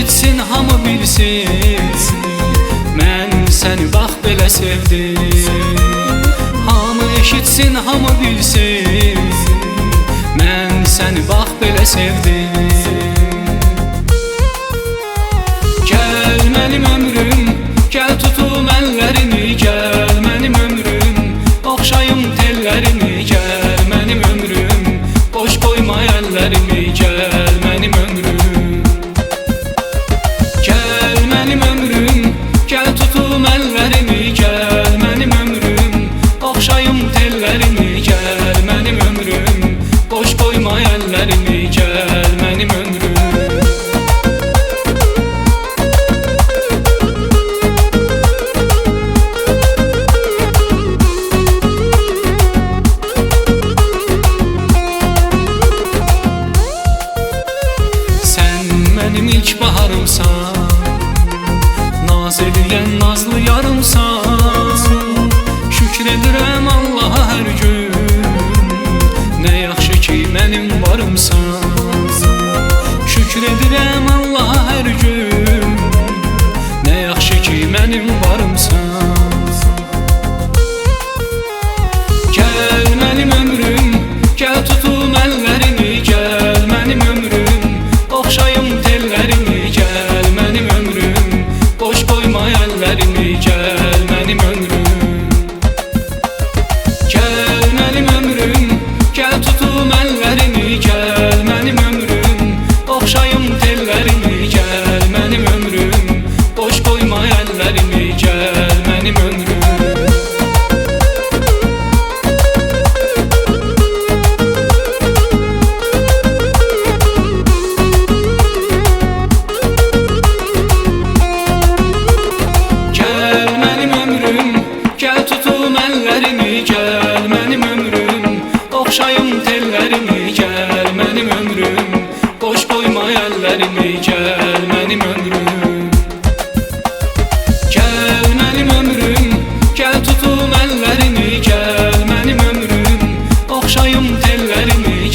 eşitsin, hamı bilsin, mən səni bax belə sevdim. Hamı eşitsin, hamı bilsin, mən səni bax belə sevdim. Gəl mənim ömrüm, gəl tutum əllərini, gəl mənim ömrüm, oxşayım tellərini, gəl mənim ömrüm, boş qoyma əllərimi, gəl mənim ömrüm. Gəl mənim ömrüm, gəl tutum əllərimi, gəl mənim ömrüm, oxşayım tellərini, gəl mənim ömrüm, boş qoyma əllərimi, gəl mənim ömrüm. Mənim ilk baharımsan, naz edən nazlı yarımsan. Şükür edirəm Allaha hər gün, nə yaxşı ki mənim varımsan. Şükür edirəm Allaha hər gün, nə yaxşı ki mənim varımsan. Gəl mənim ömrüm, gəl tutum əllərini, gəl mənim ömrüm, oxşayım tellərini, gəl mənim ömrüm, boş qoyma əllərimi, gəl mənim ömrüm. Gəl mənim ömrüm, gəl tutum əllərini, gəl mənim ömrüm, oxşayım tellərini, gəl mənim ömrüm, boş qoyma əllərimi, gəl mənim ömrüm. Gəl tutum əllərimi, gəl mənim ömrüm, oxşayım tellərimi, gəl mənim ömrüm, boş qoyma əllərimi, gəl mənim ömrüm. Gəl mənim ömrüm, gəl tutum əllərimi, gəl mənim ömrüm, oxşayım tellərimi,